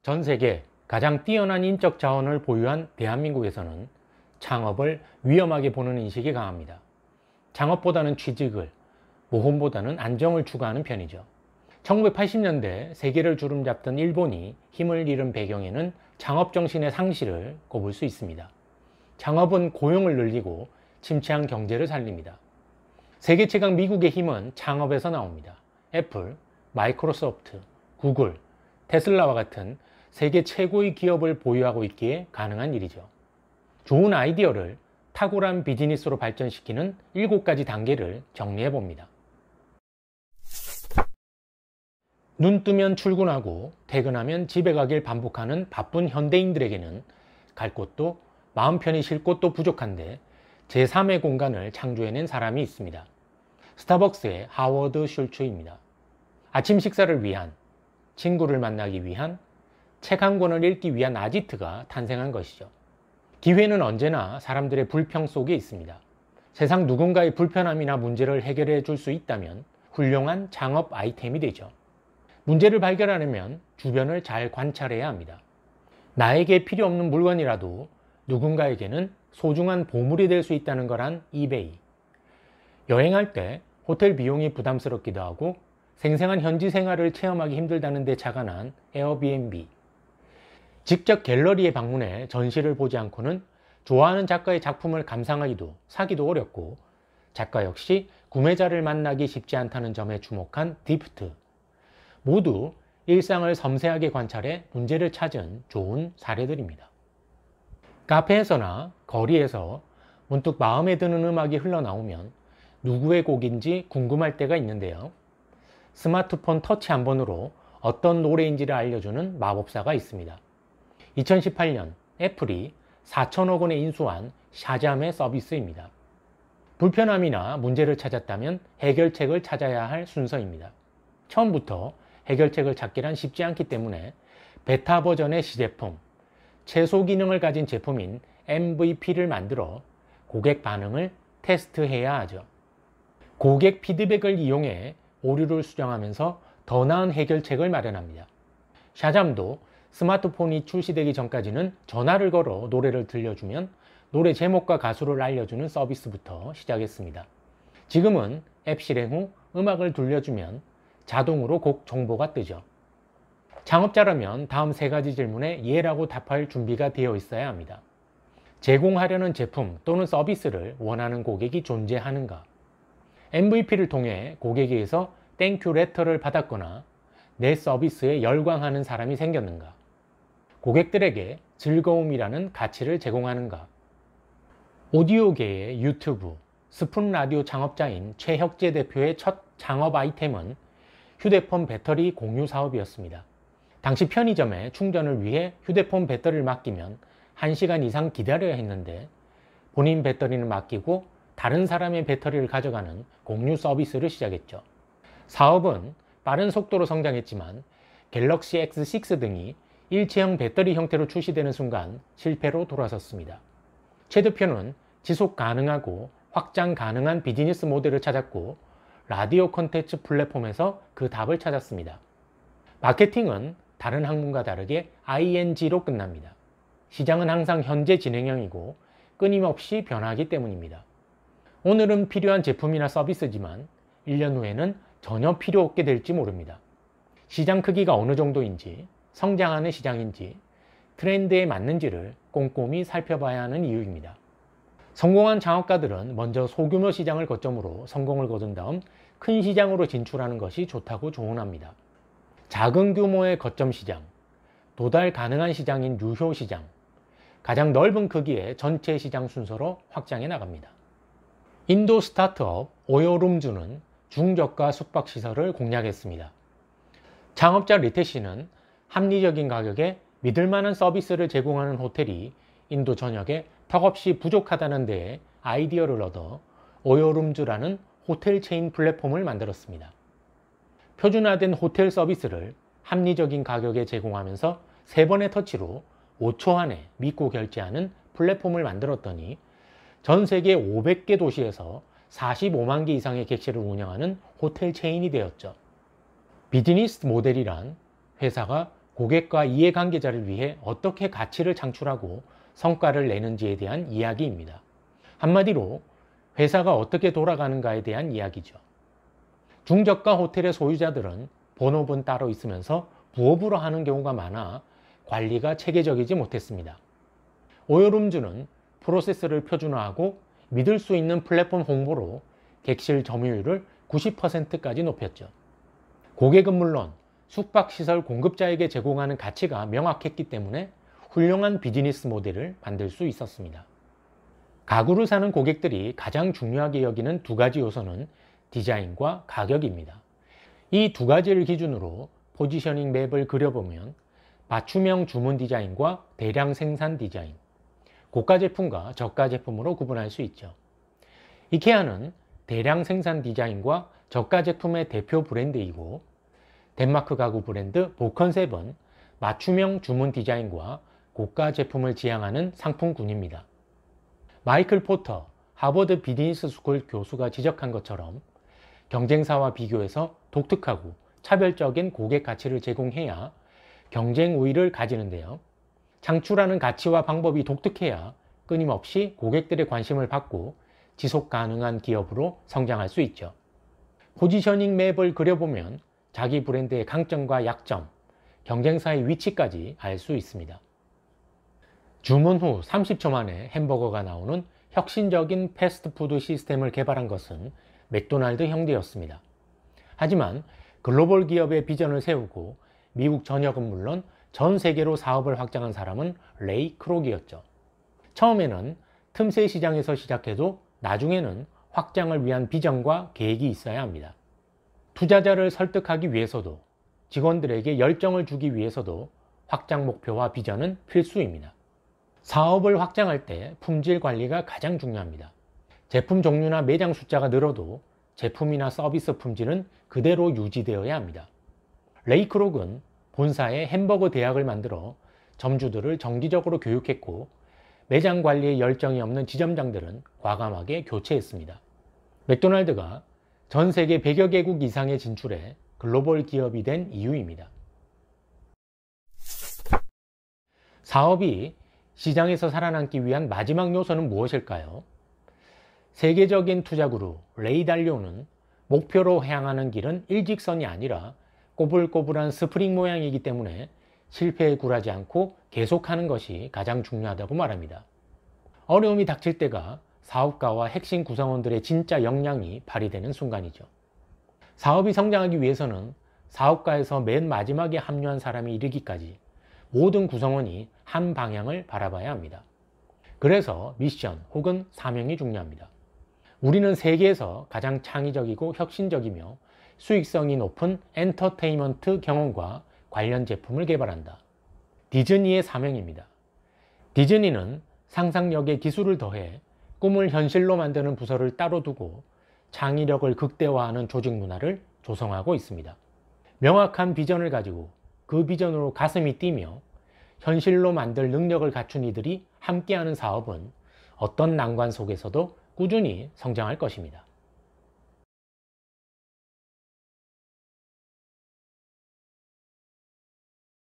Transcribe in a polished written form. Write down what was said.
전 세계 가장 뛰어난 인적 자원을 보유한 대한민국에서는 창업을 위험하게 보는 인식이 강합니다. 창업보다는 취직을, 모험보다는 안정을 추구하는 편이죠. 1980년대 세계를 주름잡던 일본이 힘을 잃은 배경에는 창업 정신의 상실을 꼽을 수 있습니다. 창업은 고용을 늘리고 침체한 경제를 살립니다. 세계 최강 미국의 힘은 창업에서 나옵니다. 애플, 마이크로소프트, 구글, 테슬라와 같은 세계 최고의 기업을 보유하고 있기에 가능한 일이죠. 좋은 아이디어를 탁월한 비즈니스로 발전시키는 7가지 단계를 정리해 봅니다. 눈 뜨면 출근하고 퇴근하면 집에 가길 반복하는 바쁜 현대인들에게는 갈 곳도 마음 편히 쉴 곳도 부족한데 제3의 공간을 창조해낸 사람이 있습니다. 스타벅스의 하워드 슐츠입니다. 아침 식사를 위한, 친구를 만나기 위한, 책 한 권을 읽기 위한 아지트가 탄생한 것이죠. 기회는 언제나 사람들의 불평 속에 있습니다. 세상 누군가의 불편함이나 문제를 해결해 줄 수 있다면 훌륭한 창업 아이템이 되죠. 문제를 발견하려면 주변을 잘 관찰해야 합니다. 나에게 필요 없는 물건이라도 누군가에게는 소중한 보물이 될 수 있다는 거란 이베이. 여행할 때 호텔 비용이 부담스럽기도 하고 생생한 현지 생활을 체험하기 힘들다는 데 착안한 에어비앤비. 직접 갤러리에 방문해 전시를 보지 않고는 좋아하는 작가의 작품을 감상하기도 사기도 어렵고 작가 역시 구매자를 만나기 쉽지 않다는 점에 주목한 디프트. 모두 일상을 섬세하게 관찰해 문제를 찾은 좋은 사례들입니다. 카페에서나 거리에서 문득 마음에 드는 음악이 흘러나오면 누구의 곡인지 궁금할 때가 있는데요. 스마트폰 터치 한 번으로 어떤 노래인지를 알려주는 마법사가 있습니다. 2018년 애플이 4천억 원에 인수한 샤잠의 서비스입니다. 불편함이나 문제를 찾았다면 해결책을 찾아야 할 순서입니다. 처음부터 해결책을 찾기란 쉽지 않기 때문에 베타 버전의 시제품, 최소 기능을 가진 제품인 MVP를 만들어 고객 반응을 테스트해야 하죠. 고객 피드백을 이용해 오류를 수정하면서 더 나은 해결책을 마련합니다. 샤잠도 스마트폰이 출시되기 전까지는 전화를 걸어 노래를 들려주면 노래 제목과 가수를 알려주는 서비스부터 시작했습니다. 지금은 앱 실행 후 음악을 들려주면 자동으로 곡 정보가 뜨죠. 창업자라면 다음 3가지 질문에 예라고 답할 준비가 되어 있어야 합니다. 제공하려는 제품 또는 서비스를 원하는 고객이 존재하는가? MVP를 통해 고객에게서 땡큐 레터를 받았거나 내 서비스에 열광하는 사람이 생겼는가? 고객들에게 즐거움이라는 가치를 제공하는가? 오디오계의 유튜브, 스푼 라디오 창업자인 최혁재 대표의 첫 창업 아이템은 휴대폰 배터리 공유 사업이었습니다. 당시 편의점에 충전을 위해 휴대폰 배터리를 맡기면 1시간 이상 기다려야 했는데 본인 배터리는 맡기고 다른 사람의 배터리를 가져가는 공유 서비스를 시작했죠. 사업은 빠른 속도로 성장했지만 갤럭시 X6 등이 일체형 배터리 형태로 출시되는 순간 실패로 돌아섰습니다. 최 대표는 지속 가능하고 확장 가능한 비즈니스 모델을 찾았고 라디오 콘텐츠 플랫폼에서 그 답을 찾았습니다. 마케팅은 다른 학문과 다르게 ING로 끝납니다. 시장은 항상 현재 진행형이고 끊임없이 변하기 때문입니다. 오늘은 필요한 제품이나 서비스지만 1년 후에는 전혀 필요 없게 될지 모릅니다. 시장 크기가 어느 정도인지, 성장하는 시장인지, 트렌드에 맞는지를 꼼꼼히 살펴봐야 하는 이유입니다. 성공한 창업가들은 먼저 소규모 시장을 거점으로 성공을 거둔 다음 큰 시장으로 진출하는 것이 좋다고 조언합니다. 작은 규모의 거점 시장, 도달 가능한 시장인 유효 시장, 가장 넓은 크기의 전체 시장 순서로 확장해 나갑니다. 인도 스타트업 오요룸즈는 중저가 숙박시설을 공략했습니다. 창업자 리테시는 합리적인 가격에 믿을만한 서비스를 제공하는 호텔이 인도 전역에 턱없이 부족하다는 데에 아이디어를 얻어 오요룸즈라는 호텔 체인 플랫폼을 만들었습니다. 표준화된 호텔 서비스를 합리적인 가격에 제공하면서 3번의 터치로 5초 안에 믿고 결제하는 플랫폼을 만들었더니 전 세계 500개 도시에서 45만 개 이상의 객실을 운영하는 호텔 체인이 되었죠. 비즈니스 모델이란 회사가 고객과 이해관계자를 위해 어떻게 가치를 창출하고 성과를 내는지에 대한 이야기입니다. 한마디로 회사가 어떻게 돌아가는가에 대한 이야기죠. 중저가 호텔의 소유자들은 본업은 따로 있으면서 부업으로 하는 경우가 많아 관리가 체계적이지 못했습니다. 오요룸즈는 프로세스를 표준화하고 믿을 수 있는 플랫폼 홍보로 객실 점유율을 90%까지 높였죠. 고객은 물론 숙박시설 공급자에게 제공하는 가치가 명확했기 때문에 훌륭한 비즈니스 모델을 만들 수 있었습니다. 가구를 사는 고객들이 가장 중요하게 여기는 두 가지 요소는 디자인과 가격입니다. 이 두 가지를 기준으로 포지셔닝 맵을 그려보면 맞춤형 주문 디자인과 대량 생산 디자인, 고가 제품과 저가 제품으로 구분할 수 있죠. 이케아는 대량 생산 디자인과 저가 제품의 대표 브랜드이고, 덴마크 가구 브랜드 보컨셉은 맞춤형 주문 디자인과 고가 제품을 지향하는 상품군입니다. 마이클 포터 하버드 비즈니스 스쿨 교수가 지적한 것처럼 경쟁사와 비교해서 독특하고 차별적인 고객 가치를 제공해야 경쟁 우위를 가지는데요. 창출하는 가치와 방법이 독특해야 끊임없이 고객들의 관심을 받고 지속 가능한 기업으로 성장할 수 있죠. 포지셔닝 맵을 그려보면 자기 브랜드의 강점과 약점, 경쟁사의 위치까지 알 수 있습니다. 주문 후 30초 만에 햄버거가 나오는 혁신적인 패스트푸드 시스템을 개발한 것은 맥도날드 형제였습니다. 하지만 글로벌 기업의 비전을 세우고 미국 전역은 물론 전 세계로 사업을 확장한 사람은 레이 크록이었죠. 처음에는 틈새 시장에서 시작해도 나중에는 확장을 위한 비전과 계획이 있어야 합니다. 투자자를 설득하기 위해서도 직원들에게 열정을 주기 위해서도 확장 목표와 비전은 필수입니다. 사업을 확장할 때 품질 관리가 가장 중요합니다. 제품 종류나 매장 숫자가 늘어도 제품이나 서비스 품질은 그대로 유지되어야 합니다. 레이 크록은 본사에 햄버거 대학을 만들어 점주들을 정기적으로 교육했고, 매장 관리에 열정이 없는 지점장들은 과감하게 교체했습니다. 맥도날드가 전 세계 100여 개국 이상에 진출해 글로벌 기업이 된 이유입니다. 사업이 시장에서 살아남기 위한 마지막 요소는 무엇일까요? 세계적인 투자 그룹 레이 달리오는 목표로 향하는 길은 일직선이 아니라 꼬불꼬불한 스프링 모양이기 때문에 실패에 굴하지 않고 계속하는 것이 가장 중요하다고 말합니다. 어려움이 닥칠 때가 사업가와 핵심 구성원들의 진짜 역량이 발휘되는 순간이죠. 사업이 성장하기 위해서는 사업가에서 맨 마지막에 합류한 사람이 이르기까지 모든 구성원이 한 방향을 바라봐야 합니다. 그래서 미션 혹은 사명이 중요합니다. 우리는 세계에서 가장 창의적이고 혁신적이며 수익성이 높은 엔터테인먼트 경험과 관련 제품을 개발한다. 디즈니의 사명입니다. 디즈니는 상상력에 기술을 더해 꿈을 현실로 만드는 부서를 따로 두고 창의력을 극대화하는 조직 문화를 조성하고 있습니다. 명확한 비전을 가지고 그 비전으로 가슴이 뛰며 현실로 만들 능력을 갖춘 이들이 함께하는 사업은 어떤 난관 속에서도 꾸준히 성장할 것입니다.